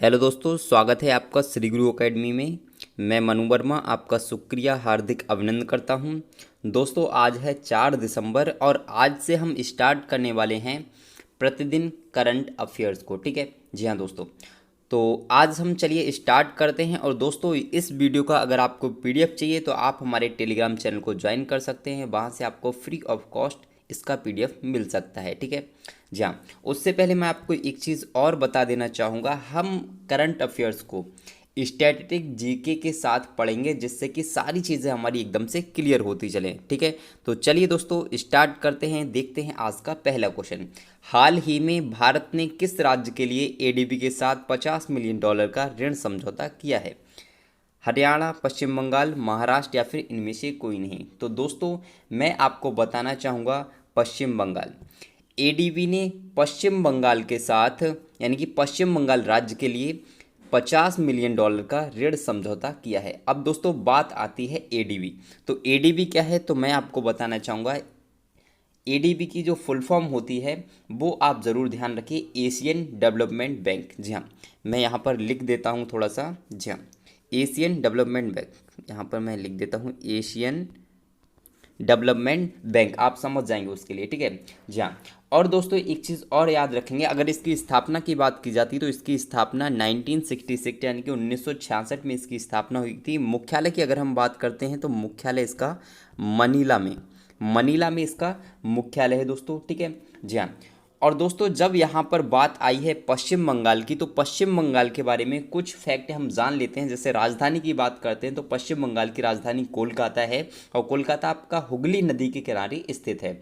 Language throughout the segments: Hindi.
हेलो दोस्तों, स्वागत है आपका श्री गुरु एकेडमी में। मैं मनु वर्मा आपका शुक्रिया हार्दिक अभिनंदन करता हूं। दोस्तों, आज है 4 दिसंबर और आज से हम स्टार्ट करने वाले हैं प्रतिदिन करंट अफेयर्स को। ठीक है जी हाँ दोस्तों, तो आज हम चलिए स्टार्ट करते हैं। और दोस्तों, इस वीडियो का अगर आपको पीडीएफ चाहिए तो आप हमारे टेलीग्राम चैनल को ज्वाइन कर सकते हैं। वहाँ से आपको फ्री ऑफ कॉस्ट इसका पीडीएफ मिल सकता है। ठीक है जी हाँ, उससे पहले मैं आपको एक चीज़ और बता देना चाहूँगा। हम करंट अफेयर्स को स्टैटिस्टिक जीके के साथ पढ़ेंगे, जिससे कि सारी चीज़ें हमारी एकदम से क्लियर होती चलें। ठीक है, तो चलिए दोस्तों स्टार्ट करते हैं। देखते हैं आज का पहला क्वेश्चन। हाल ही में भारत ने किस राज्य के लिए एडीबी के साथ $50 मिलियन का ऋण समझौता किया है? हरियाणा, पश्चिम बंगाल, महाराष्ट्र या फिर इनमें से कोई नहीं। तो दोस्तों, मैं आपको बताना चाहूँगा पश्चिम बंगाल। एडीबी ने पश्चिम बंगाल के साथ, यानी कि पश्चिम बंगाल राज्य के लिए $50 मिलियन का ऋण समझौता किया है। अब दोस्तों बात आती है एडीबी। तो एडीबी क्या है, तो मैं आपको बताना चाहूँगा। एडीबी की जो फुल फॉर्म होती है वो आप ज़रूर ध्यान रखिए, एशियन डेवलपमेंट बैंक। जी हाँ, मैं यहाँ पर लिख देता हूँ थोड़ा सा। जी हाँ, एशियन डेवलपमेंट बैंक, यहाँ पर मैं लिख देता हूँ एशियन डेवलपमेंट बैंक, आप समझ जाएंगे उसके लिए। ठीक है जी हाँ। और दोस्तों एक चीज़ और याद रखेंगे, अगर इसकी स्थापना की बात की जाती तो इसकी स्थापना 1966 यानी कि 1966 में इसकी स्थापना हुई थी। मुख्यालय की अगर हम बात करते हैं तो मुख्यालय इसका मनीला में इसका मुख्यालय है दोस्तों। ठीक है जी हाँ। और दोस्तों जब यहाँ पर बात आई है पश्चिम बंगाल की, तो पश्चिम बंगाल के बारे में कुछ फैक्ट हम जान लेते हैं। जैसे राजधानी की बात करते हैं तो पश्चिम बंगाल की राजधानी कोलकाता है, और कोलकाता आपका हुगली नदी के किनारे स्थित है।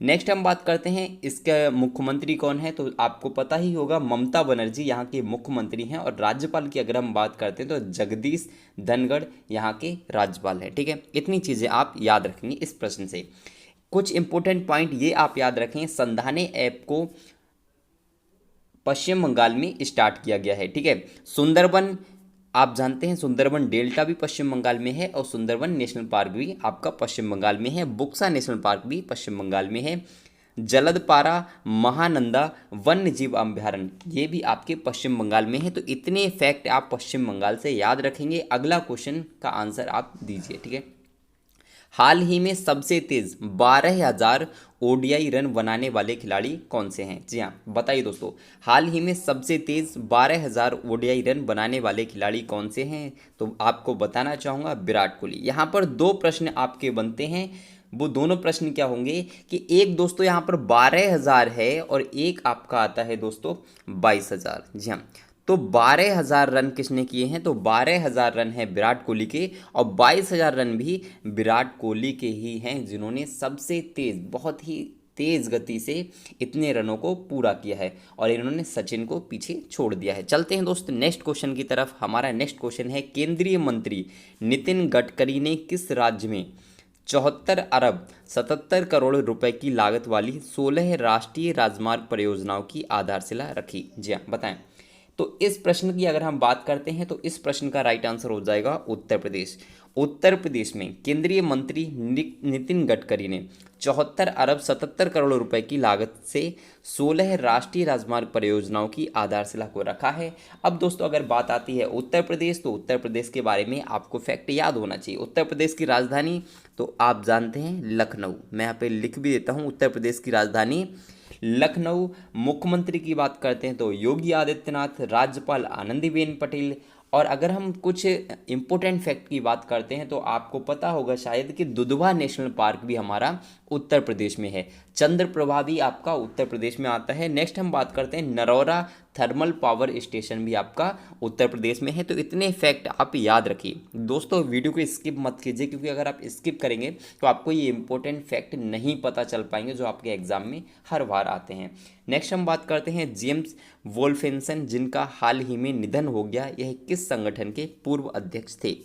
नेक्स्ट हम बात करते हैं इसके मुख्यमंत्री कौन है, तो आपको पता ही होगा, ममता बनर्जी यहाँ के मुख्यमंत्री हैं। और राज्यपाल की अगर हम बात करते हैं तो जगदीश धनखड़ यहाँ के राज्यपाल हैं। ठीक है, इतनी चीज़ें आप याद रखेंगे इस प्रश्न से। कुछ इंपॉर्टेंट पॉइंट ये आप याद रखें, संधाने ऐप को पश्चिम बंगाल में स्टार्ट किया गया है। ठीक है, सुंदरबन आप जानते हैं, सुंदरबन डेल्टा भी पश्चिम बंगाल में है, और सुंदरबन नेशनल पार्क भी आपका पश्चिम बंगाल में है। बुक्सा नेशनल पार्क भी पश्चिम बंगाल में है। जलदपारा महानंदा वन्य जीव अभयारण्य ये भी आपके पश्चिम बंगाल में है। तो इतने फैक्ट आप पश्चिम बंगाल से याद रखेंगे। अगला क्वेश्चन का आंसर आप दीजिए। ठीक है, हाल ही में सबसे तेज 12,000 ओडीआई रन बनाने वाले खिलाड़ी कौन से हैं? जी हाँ बताइए दोस्तों, हाल ही में सबसे तेज 12,000 ओडीआई रन बनाने वाले खिलाड़ी कौन से हैं? तो आपको बताना चाहूँगा विराट कोहली। यहाँ पर दो प्रश्न आपके बनते हैं। वो दोनों प्रश्न क्या होंगे कि एक दोस्तों यहाँ पर 12,000 है और एक आपका आता है दोस्तों 22,000। जी हाँ, तो 12,000 रन किसने किए हैं? तो 12,000 रन है विराट कोहली के, और 22,000 रन भी विराट कोहली के ही हैं, जिन्होंने सबसे तेज, बहुत ही तेज गति से इतने रनों को पूरा किया है, और इन्होंने सचिन को पीछे छोड़ दिया है। चलते हैं दोस्त नेक्स्ट क्वेश्चन की तरफ। हमारा नेक्स्ट क्वेश्चन है, केंद्रीय मंत्री नितिन गडकरी ने किस राज्य में 74 अरब 77 करोड़ रुपए की लागत वाली 16 राष्ट्रीय राजमार्ग परियोजनाओं की आधारशिला रखी? जी हाँ बताएं। तो इस प्रश्न की अगर हम बात करते हैं तो इस प्रश्न का राइट आंसर हो जाएगा उत्तर प्रदेश। उत्तर प्रदेश में केंद्रीय मंत्री नितिन गडकरी ने 74 अरब 77 करोड़ रुपए की लागत से 16 राष्ट्रीय राजमार्ग परियोजनाओं की आधारशिला को रखा है। अब दोस्तों अगर बात आती है उत्तर प्रदेश, तो उत्तर प्रदेश के बारे में आपको फैक्ट याद होना चाहिए। उत्तर प्रदेश की राजधानी तो आप जानते हैं लखनऊ। मैं यहाँ पे लिख भी देता हूँ, उत्तर प्रदेश की राजधानी लखनऊ। मुख्यमंत्री की बात करते हैं तो योगी आदित्यनाथ, राज्यपाल आनंदीबेन पटेल। और अगर हम कुछ इम्पोर्टेंट फैक्ट की बात करते हैं तो आपको पता होगा शायद कि दुधवा नेशनल पार्क भी हमारा उत्तर प्रदेश में है। चंद्रप्रभा भी आपका उत्तर प्रदेश में आता है। नेक्स्ट हम बात करते हैं नरौरा थर्मल पावर स्टेशन भी आपका उत्तर प्रदेश में है। तो इतने फैक्ट आप याद रखिए दोस्तों, वीडियो को स्किप मत कीजिए, क्योंकि अगर आप स्किप करेंगे तो आपको ये इंपॉर्टेंट फैक्ट नहीं पता चल पाएंगे जो आपके एग्जाम में हर बार आते हैं। नेक्स्ट हम बात करते हैं जेम्स वोल्फेंसन, जिनका हाल ही में निधन हो गया। यह किस संगठन के पूर्व अध्यक्ष थे?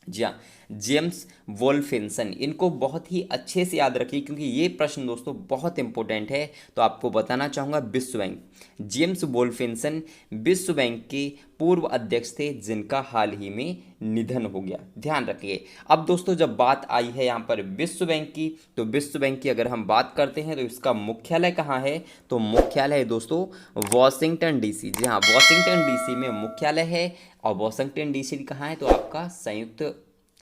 जी हाँ, जेम्स वोल्फेंसन। इनको बहुत ही अच्छे से याद रखिए क्योंकि ये प्रश्न दोस्तों बहुत इंपॉर्टेंट है। तो आपको बताना चाहूँगा विश्व बैंक, जेम्स वोल्फेंसन विश्व बैंक के पूर्व अध्यक्ष थे जिनका हाल ही में निधन हो गया, ध्यान रखिए। अब दोस्तों जब बात आई है यहाँ पर विश्व बैंक की, तो विश्व बैंक की अगर हम बात करते हैं तो इसका मुख्यालय कहाँ है, तो मुख्यालय है दोस्तों वॉशिंगटन डीसी। जी हाँ, वॉशिंगटन डीसी में मुख्यालय है। और वॉशिंगटन डीसी कहाँ है, तो आपका संयुक्त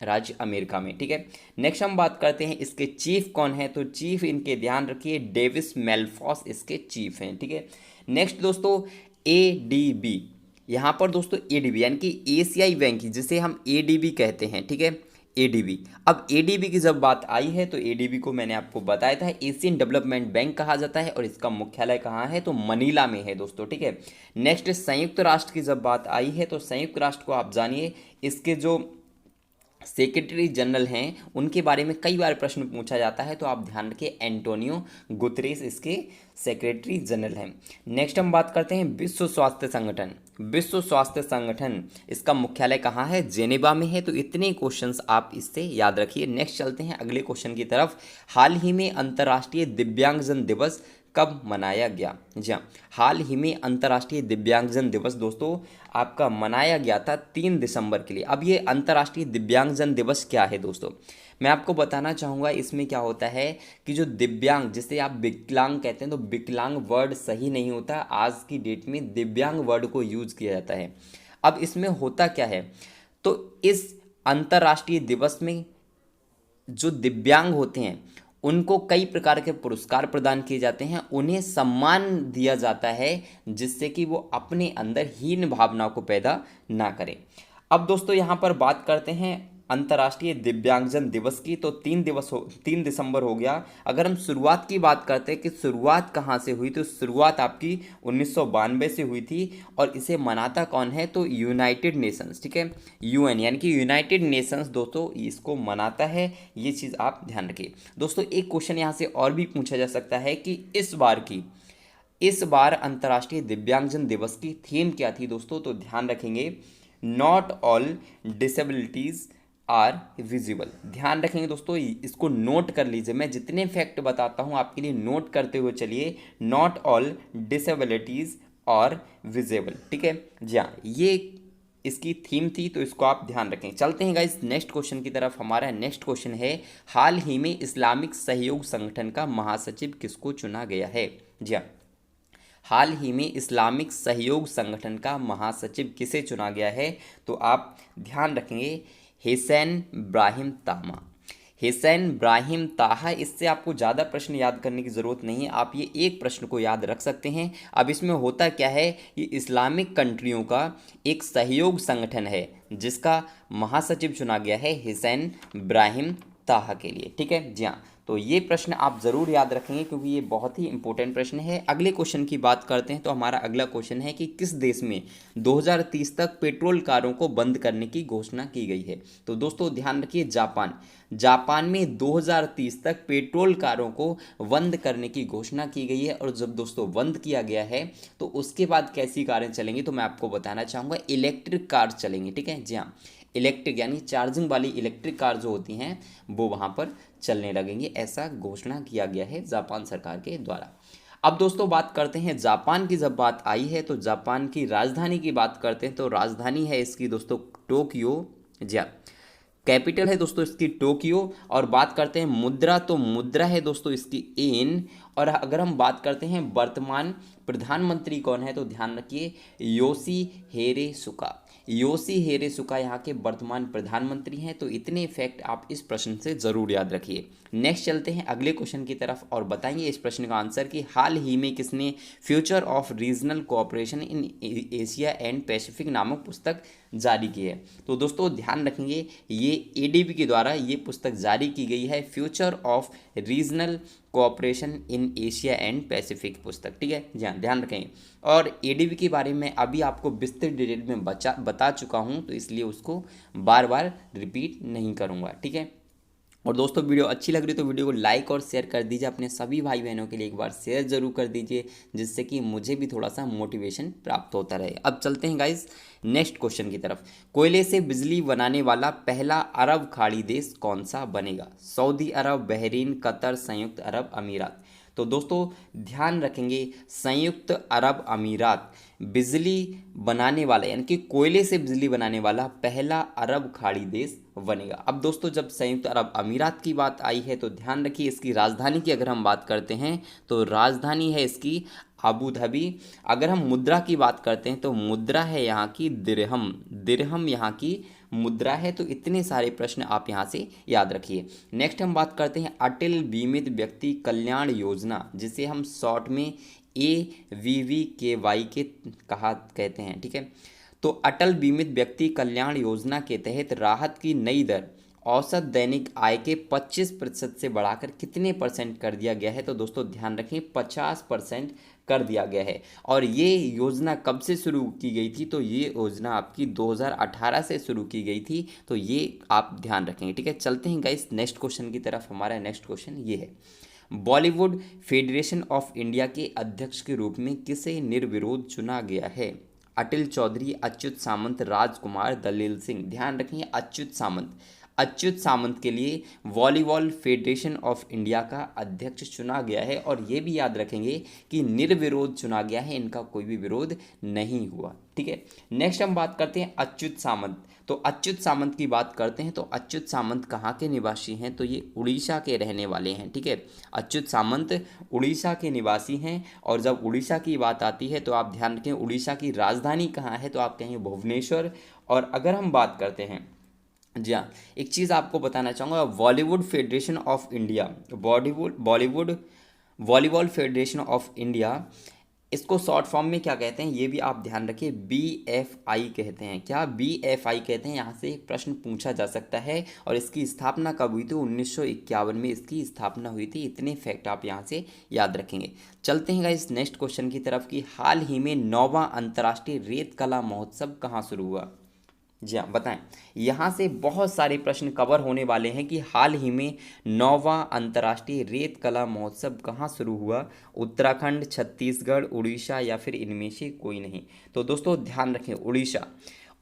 राज्य अमेरिका में, ठीक है। नेक्स्ट हम बात करते हैं इसके चीफ कौन है, तो चीफ इनके ध्यान रखिए डेविस मेल्फॉस इसके चीफ हैं, ठीक है। नेक्स्ट दोस्तों एडीबी, यहाँ पर दोस्तों एडीबी यानी कि एशियाई बैंक जिसे हम एडीबी कहते हैं, ठीक है, एडीबी। अब एडीबी की जब बात आई है तो एडीबी को मैंने आपको बताया था एशियन डेवलपमेंट बैंक कहा जाता है और इसका मुख्यालय कहाँ है, तो मनीला में है दोस्तों, ठीक है। नेक्स्ट संयुक्त राष्ट्र की जब बात आई है तो संयुक्त राष्ट्र को आप जानिए इसके जो सेक्रेटरी जनरल हैं उनके बारे में कई बार प्रश्न पूछा जाता है, तो आप ध्यान रखिए एंटोनियो गुतरेस इसके सेक्रेटरी जनरल हैं। नेक्स्ट हम बात करते हैं विश्व स्वास्थ्य संगठन। विश्व स्वास्थ्य संगठन इसका मुख्यालय कहाँ है, जेनेवा में है। तो इतने क्वेश्चंस आप इससे याद रखिए। नेक्स्ट चलते हैं अगले क्वेश्चन की तरफ। हाल ही में अंतर्राष्ट्रीय दिव्यांगजन दिवस कब मनाया गया। जी हाँ, हाल ही में अंतर्राष्ट्रीय दिव्यांगजन दिवस दोस्तों आपका मनाया गया था 3 दिसंबर के लिए। अब ये अंतर्राष्ट्रीय दिव्यांगजन दिवस क्या है दोस्तों, मैं आपको बताना चाहूँगा। इसमें क्या होता है कि जो दिव्यांग, जिसे आप विकलांग कहते हैं, तो विकलांग वर्ड सही नहीं होता, आज की डेट में दिव्यांग वर्ड को यूज किया जाता है। अब इसमें होता क्या है, तो इस अंतर्राष्ट्रीय दिवस में जो दिव्यांग होते हैं उनको कई प्रकार के पुरस्कार प्रदान किए जाते हैं, उन्हें सम्मान दिया जाता है जिससे कि वो अपने अंदर हीन भावना को पैदा ना करें। अब दोस्तों यहाँ पर बात करते हैं अंतर्राष्ट्रीय दिव्यांगजन दिवस की, तो 3 दिसंबर हो गया। अगर हम शुरुआत की बात करते हैं कि शुरुआत कहाँ से हुई, तो शुरुआत आपकी 1992 से हुई थी और इसे मनाता कौन है, तो यूनाइटेड नेशंस, ठीक है, यूएन यानी कि यूनाइटेड नेशंस दोस्तों इसको मनाता है। ये चीज़ आप ध्यान रखिए दोस्तों। एक क्वेश्चन यहाँ से और भी पूछा जा सकता है कि इस बार अंतर्राष्ट्रीय दिव्यांगजन दिवस की थीम क्या थी दोस्तों, तो ध्यान रखेंगे not all disabilities are visible. ध्यान रखेंगे दोस्तों, इसको नोट कर लीजिए। मैं जितने फैक्ट बताता हूँ आपके लिए नोट करते हुए चलिए। Not all disabilities are visible, ठीक है। जी हाँ, ये इसकी थीम थी, तो इसको आप ध्यान रखें। चलते हैं गाइस नेक्स्ट क्वेश्चन की तरफ। हमारा नेक्स्ट क्वेश्चन है हाल ही में इस्लामिक सहयोग संगठन का महासचिव किसको चुना गया है। जी हाँ, हाल ही में इस्लामिक सहयोग संगठन का महासचिव किसे चुना गया है, तो आप ध्यान रखेंगे हिसैन इब्राहिम ताहा। हिसैन इब्राहिम ताहा, इससे आपको ज़्यादा प्रश्न याद करने की ज़रूरत नहीं है, आप ये एक प्रश्न को याद रख सकते हैं। अब इसमें होता क्या है, ये इस्लामिक कंट्रियों का एक सहयोग संगठन है जिसका महासचिव चुना गया है हिसैन इब्राहिम ताहा के लिए, ठीक है। जी हाँ, तो ये प्रश्न आप ज़रूर याद रखेंगे क्योंकि ये बहुत ही इंपॉर्टेंट प्रश्न है। अगले क्वेश्चन की बात करते हैं, तो हमारा अगला क्वेश्चन है कि किस देश में 2030 तक पेट्रोल कारों को बंद करने की घोषणा की गई है। तो दोस्तों ध्यान रखिए जापान में 2030 तक पेट्रोल कारों को बंद करने की घोषणा की गई है। और जब दोस्तों बंद किया गया है तो उसके बाद कैसी कारें चलेंगी, तो मैं आपको बताना चाहूँगा इलेक्ट्रिक कार चलेंगी, ठीक है। जी हाँ, इलेक्ट्रिक यानी चार्जिंग वाली इलेक्ट्रिक कार जो होती हैं वो वहाँ पर चलने लगेंगी, ऐसा घोषणा किया गया है जापान सरकार के द्वारा। अब दोस्तों बात करते हैं जापान की। जब बात आई है तो जापान की राजधानी की बात करते हैं, तो राजधानी है इसकी दोस्तों टोक्यो। जी हाँ, कैपिटल है दोस्तों इसकी टोक्यो। और बात करते हैं मुद्रा, तो मुद्रा है दोस्तों इसकी येन। और अगर हम बात करते हैं वर्तमान प्रधानमंत्री कौन है, तो ध्यान रखिए योशिहिदे सुगा। योशिहिदे सुगा यहाँ के वर्तमान प्रधानमंत्री हैं। तो इतने फैक्ट आप इस प्रश्न से ज़रूर याद रखिए। नेक्स्ट चलते हैं अगले क्वेश्चन की तरफ और बताएंगे इस प्रश्न का आंसर कि हाल ही में किसने future of regional cooperation in Asia and Pacific नामक पुस्तक जारी की है। तो दोस्तों ध्यान रखेंगे ये एडीबी के द्वारा ये पुस्तक जारी की गई है, future of regional cooperation in Asia and Pacific पुस्तक, ठीक है। ध्यान रखें। और एडीबी के बारे में अभी आपको विस्तृत डिटेल में बता चुका हूँ, तो इसलिए उसको बार बार रिपीट नहीं करूँगा, ठीक है। और दोस्तों वीडियो अच्छी लग रही तो वीडियो को लाइक और शेयर कर दीजिए, अपने सभी भाई बहनों के लिए एक बार शेयर जरूर कर दीजिए, जिससे कि मुझे भी थोड़ा सा मोटिवेशन प्राप्त होता रहे। अब चलते हैं गाइस नेक्स्ट क्वेश्चन की तरफ। कोयले से बिजली बनाने वाला पहला अरब खाड़ी देश कौन सा बनेगा? सऊदी अरब, बहरीन, कतर, संयुक्त अरब अमीरात। तो दोस्तों ध्यान रखेंगे, संयुक्त अरब अमीरात बिजली बनाने वाला यानी कि कोयले से बिजली बनाने वाला पहला अरब खाड़ी देश बनेगा। अब दोस्तों जब संयुक्त अरब अमीरात की बात आई है तो ध्यान रखिए, इसकी राजधानी की अगर हम बात करते हैं तो राजधानी है इसकी अबू धाबी। अगर हम मुद्रा की बात करते हैं तो मुद्रा है यहाँ की दिरहम, दिरहम यहाँ की मुद्रा है। तो इतने सारे प्रश्न आप यहाँ से याद रखिए। नेक्स्ट हम बात करते हैं अटल बीमित व्यक्ति कल्याण योजना, जिसे हम शॉर्ट में AVVKY के कहा कहते हैं, ठीक है। तो अटल बीमित व्यक्ति कल्याण योजना के तहत राहत की नई दर औसत दैनिक आय के 25% से बढ़ाकर कितने परसेंट कर दिया गया है? तो दोस्तों ध्यान रखें 50% कर दिया गया है। और ये योजना कब से शुरू की गई थी? तो ये योजना आपकी 2018 से शुरू की गई थी। तो ये आप ध्यान रखेंगे, ठीक है। चलते हैं गाइस नेक्स्ट क्वेश्चन की तरफ। हमारा नेक्स्ट क्वेश्चन ये है, बॉलीवुड फेडरेशन ऑफ इंडिया के अध्यक्ष के रूप में किसे निर्विरोध चुना गया है? अटल चौधरी, अच्युत सामंत, राजकुमार, दलील सिंह। ध्यान रखेंगे अच्युत सामंत, अच्युत सामंत के लिए वॉलीबॉल फेडरेशन ऑफ इंडिया का अध्यक्ष चुना गया है। और ये भी याद रखेंगे कि निर्विरोध चुना गया है, इनका कोई भी विरोध नहीं हुआ, ठीक है। नेक्स्ट हम बात करते हैं अच्युत सामंत। तो अच्युत सामंत की बात करते हैं तो अच्युत सामंत कहाँ के निवासी हैं? तो ये उड़ीसा के रहने वाले हैं, ठीक है। अच्युत सामंत उड़ीसा के निवासी हैं। और जब उड़ीसा की बात आती है तो आप ध्यान रखें उड़ीसा की राजधानी कहाँ है? तो आप कहेंगे भुवनेश्वर। और अगर हम बात करते हैं, जी हाँ, एक चीज़ आपको बताना चाहूँगा, Bollywood federation of India, Bollywood volleyball federation of India, इसको शॉर्ट फॉर्म में क्या कहते हैं ये भी आप ध्यान रखिए, BFI कहते हैं। क्या BFI कहते हैं? यहाँ से एक प्रश्न पूछा जा सकता है। और इसकी स्थापना कब हुई थी? 1951 में इसकी स्थापना हुई थी। इतने फैक्ट आप यहाँ से याद रखेंगे। चलते हैं गाइस नेक्स्ट क्वेश्चन की तरफ कि हाल ही में 9वां अंतर्राष्ट्रीय रेत कला महोत्सव कहाँ शुरू हुआ? जी हाँ बताएं। यहाँ से बहुत सारे प्रश्न कवर होने वाले हैं कि हाल ही में 9वां अंतर्राष्ट्रीय रेत कला महोत्सव कहाँ शुरू हुआ? उत्तराखंड, छत्तीसगढ़, उड़ीसा या फिर इनमें से कोई नहीं। तो दोस्तों ध्यान रखें उड़ीसा,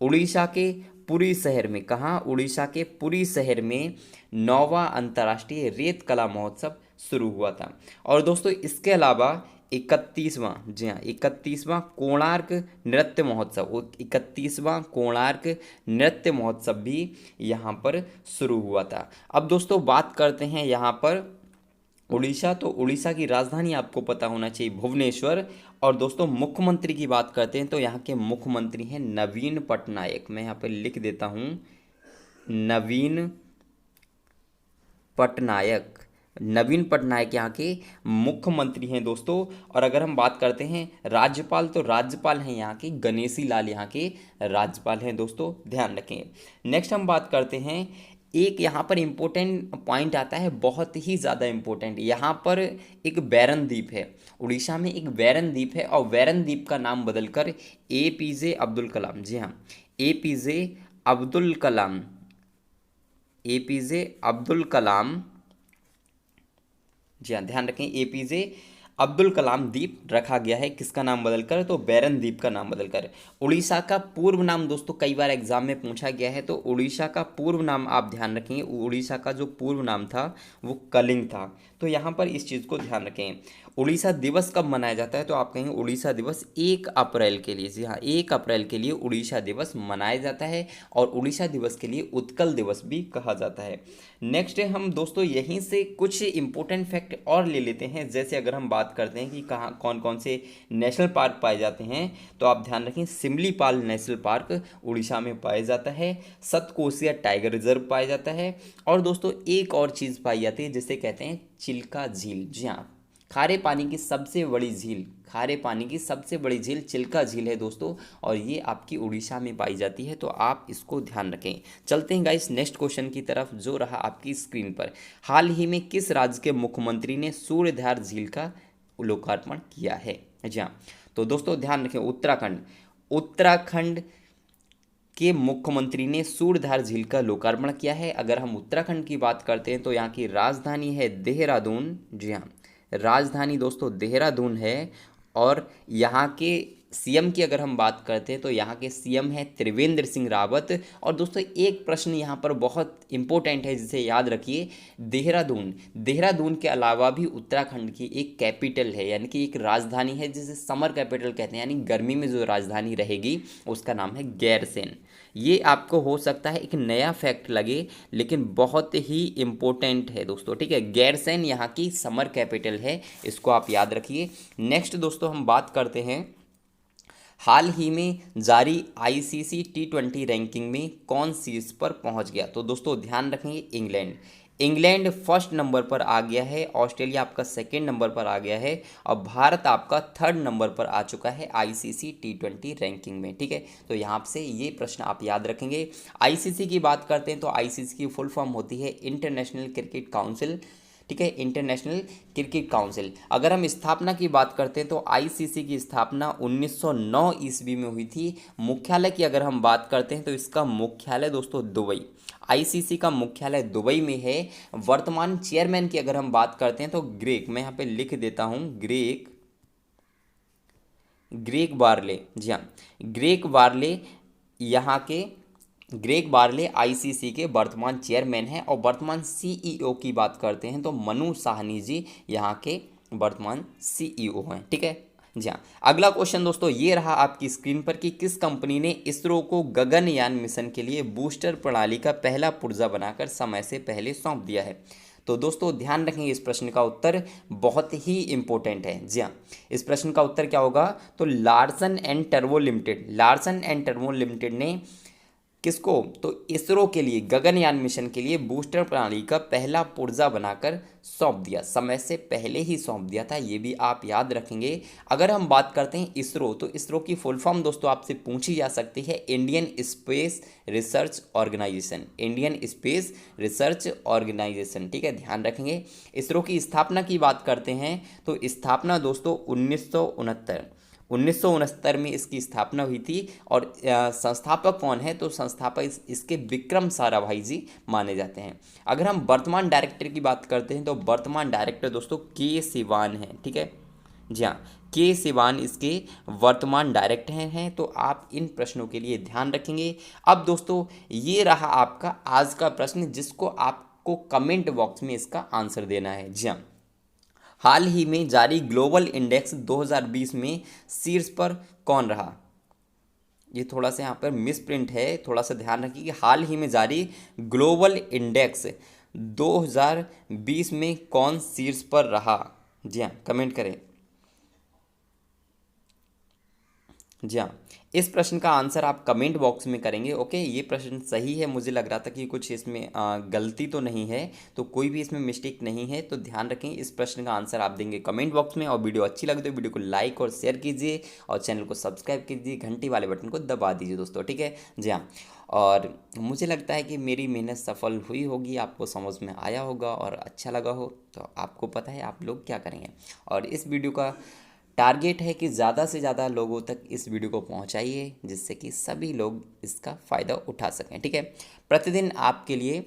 उड़ीसा के पुरी शहर में, कहाँ? उड़ीसा के पुरी शहर में 9वां अंतर्राष्ट्रीय रेत कला महोत्सव शुरू हुआ था। और दोस्तों इसके अलावा 31वां, जी हाँ 31वां कोणार्क नृत्य महोत्सव, 31वां कोणार्क नृत्य महोत्सव भी यहाँ पर शुरू हुआ था। अब दोस्तों बात करते हैं यहाँ पर उड़ीसा। तो उड़ीसा की राजधानी आपको पता होना चाहिए भुवनेश्वर। और दोस्तों मुख्यमंत्री की बात करते हैं तो यहाँ के मुख्यमंत्री हैं नवीन पटनायक। मैं यहाँ पर लिख देता हूँ नवीन पटनायक, नवीन पटनायक यहाँ के मुख्यमंत्री हैं दोस्तों। और अगर हम बात करते हैं राज्यपाल, तो राज्यपाल हैं यहाँ के गणेशी लाल, यहाँ के राज्यपाल हैं दोस्तों, ध्यान रखें। नेक्स्ट हम बात करते हैं, एक यहाँ पर इम्पोर्टेंट पॉइंट आता है, बहुत ही ज़्यादा इम्पोर्टेंट। यहाँ पर एक बैरन द्वीप है, उड़ीसा में एक बैरन द्वीप है। और बैरन द्वीप का नाम बदलकर APJ अब्दुल कलाम, जी हाँ APJ अब्दुल कलाम, APJ अब्दुल कलाम, जी हाँ ध्यान रखें APJ अब्दुल कलाम द्वीप रखा गया है। किसका नाम बदलकर? तो बैरन द्वीप का नाम बदलकर। उड़ीसा का पूर्व नाम दोस्तों कई बार एग्जाम में पूछा गया है, तो उड़ीसा का पूर्व नाम आप ध्यान रखेंगे, उड़ीसा का जो पूर्व नाम था वो कलिंग था। तो यहाँ पर इस चीज़ को ध्यान रखें। उड़ीसा दिवस कब मनाया जाता है? तो आप कहेंगे उड़ीसा दिवस 1 अप्रैल के लिए, जी हाँ 1 अप्रैल के लिए उड़ीसा दिवस मनाया जाता है। और उड़ीसा दिवस के लिए उत्कल दिवस भी कहा जाता है। नेक्स्ट हम दोस्तों यहीं से कुछ इंपॉर्टेंट फैक्ट और ले लेते हैं। जैसे अगर हम बात करते हैं कि कहाँ कौन कौन से नेशनल पार्क पाए जाते हैं, तो आप ध्यान रखें सिमलीपाल नेशनल पार्क उड़ीसा में पाया जाता है, सतकोसिया टाइगर रिजर्व पाया जाता है। और दोस्तों एक और चीज़ पाई जाती है जिसे कहते हैं चिल्का झील, जी हाँ खारे पानी की सबसे बड़ी झील, खारे पानी की सबसे बड़ी झील चिल्का झील है दोस्तों। और ये आपकी उड़ीसा में पाई जाती है, तो आप इसको ध्यान रखें। चलते हैं गाइस नेक्स्ट क्वेश्चन की तरफ जो रहा आपकी स्क्रीन पर। हाल ही में किस राज्य के मुख्यमंत्री ने सूर्यधार झील का लोकार्पण किया है? जी हाँ तो दोस्तों ध्यान रखें उत्तराखंड, उत्तराखंड के मुख्यमंत्री ने सूरधार झील का लोकार्पण किया है? अगर हम उत्तराखंड की बात करते हैं तो यहाँ की राजधानी है देहरादून। जी हाँ, राजधानी दोस्तों देहरादून है। और यहाँ के सीएम की अगर हम बात करते हैं तो यहाँ के सीएम हैं त्रिवेंद्र सिंह रावत। और दोस्तों एक प्रश्न यहाँ पर बहुत इंपॉर्टेंट है जिसे याद रखिए, देहरादून देहरादून के अलावा भी उत्तराखंड की एक कैपिटल है, यानी कि एक राजधानी है जिसे समर कैपिटल कहते हैं, यानी गर्मी में जो राजधानी रहेगी उसका नाम है गैरसैंण। ये आपको हो सकता है एक नया फैक्ट लगे, लेकिन बहुत ही इम्पोर्टेंट है दोस्तों, ठीक है। गैरसैंण यहाँ की समर कैपिटल है, इसको आप याद रखिए। नेक्स्ट दोस्तों हम बात करते हैं, हाल ही में जारी आईसीसी टी20 रैंकिंग में कौन शीर्ष पर पहुंच गया? तो दोस्तों ध्यान रखेंगे, इंग्लैंड फर्स्ट नंबर पर आ गया है, ऑस्ट्रेलिया आपका सेकंड नंबर पर आ गया है, और भारत आपका थर्ड नंबर पर आ चुका है आईसीसी टी20 रैंकिंग में, ठीक है। तो यहाँ से ये प्रश्न आप याद रखेंगे। आईसीसी की बात करते हैं तो आईसीसी की फुल फॉर्म होती है इंटरनेशनल क्रिकेट काउंसिल, ठीक है, इंटरनेशनल क्रिकेट काउंसिल। अगर हम स्थापना की बात करते हैं तो आईसीसी की स्थापना 1909 ईस्वी में हुई थी। मुख्यालय की अगर हम बात करते हैं तो इसका मुख्यालय दोस्तों दुबई, आईसीसी का मुख्यालय दुबई में है। वर्तमान चेयरमैन की अगर हम बात करते हैं तो ग्रेग, मैं यहाँ पे लिख देता हूँ, ग्रेग बार्ले। जी हाँ, ग्रेग बार्ले आईसीसी के वर्तमान चेयरमैन हैं। और वर्तमान सीईओ की बात करते हैं तो मनु साहनी जी यहाँ के वर्तमान सीईओ हैं, ठीक है। जी हाँ, अगला क्वेश्चन दोस्तों ये रहा आपकी स्क्रीन पर कि किस कंपनी ने इसरो को गगनयान मिशन के लिए बूस्टर प्रणाली का पहला पुर्जा बनाकर समय से पहले सौंप दिया है? तो दोस्तों ध्यान रखेंगे, इस प्रश्न का उत्तर बहुत ही इंपॉर्टेंट है। जी हाँ, इस प्रश्न का उत्तर क्या होगा? तो लार्सन एंड टर्बो लिमिटेड ने किसको? तो इसरो के लिए, गगनयान मिशन के लिए बूस्टर प्रणाली का पहला पुर्जा बनाकर सौंप दिया, समय से पहले ही सौंप दिया था, ये भी आप याद रखेंगे। अगर हम बात करते हैं इसरो, तो इसरो की फुल फॉर्म दोस्तों आपसे पूछी जा सकती है, इंडियन स्पेस रिसर्च ऑर्गेनाइजेशन, ठीक है, ध्यान रखेंगे। इसरो की स्थापना की बात करते हैं तो स्थापना दोस्तों 1969 में इसकी स्थापना हुई थी। और संस्थापक कौन है? तो संस्थापक इसके विक्रम साराभाई जी माने जाते हैं। अगर हम वर्तमान डायरेक्टर की बात करते हैं तो वर्तमान डायरेक्टर दोस्तों के सिवान हैं, ठीक है। जी हाँ, के सिवान इसके वर्तमान डायरेक्टर हैं। तो आप इन प्रश्नों के लिए ध्यान रखेंगे। अब दोस्तों ये रहा आपका आज का प्रश्न, जिसको आपको कमेंट बॉक्स में इसका आंसर देना है। जी हाँ, हाल ही में जारी ग्लोबल इंडेक्स 2020 में शीर्ष पर कौन रहा? ये थोड़ा सा यहाँ पर मिस प्रिंट है, थोड़ा सा ध्यान रखिए कि हाल ही में जारी ग्लोबल इंडेक्स 2020 में कौन शीर्ष पर रहा? जी हाँ, कमेंट करें। जी हाँ, इस प्रश्न का आंसर आप कमेंट बॉक्स में करेंगे। ओके, ये प्रश्न सही है, मुझे लग रहा था कि कुछ इसमें गलती तो नहीं है, तो कोई भी इसमें मिस्टेक नहीं है। तो ध्यान रखें, इस प्रश्न का आंसर आप देंगे कमेंट बॉक्स में। और वीडियो अच्छी लगे तो वीडियो को लाइक और शेयर कीजिए, और चैनल को सब्सक्राइब कीजिए, घंटी वाले बटन को दबा दीजिए दोस्तों, ठीक है। जी हाँ, और मुझे लगता है कि मेरी मेहनत सफल हुई होगी, आपको समझ में आया होगा और अच्छा लगा हो, तो आपको पता है आप लोग क्या करेंगे। और इस वीडियो का टारगेट है कि ज़्यादा से ज़्यादा लोगों तक इस वीडियो को पहुंचाइए, जिससे कि सभी लोग इसका फ़ायदा उठा सकें, ठीक है। प्रतिदिन आपके लिए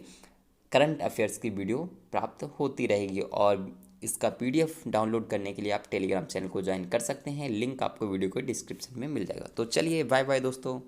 करंट अफेयर्स की वीडियो प्राप्त होती रहेगी, और इसका पीडीएफ डाउनलोड करने के लिए आप टेलीग्राम चैनल को ज्वाइन कर सकते हैं, लिंक आपको वीडियो के डिस्क्रिप्शन में मिल जाएगा। तो चलिए, बाय बाय दोस्तों।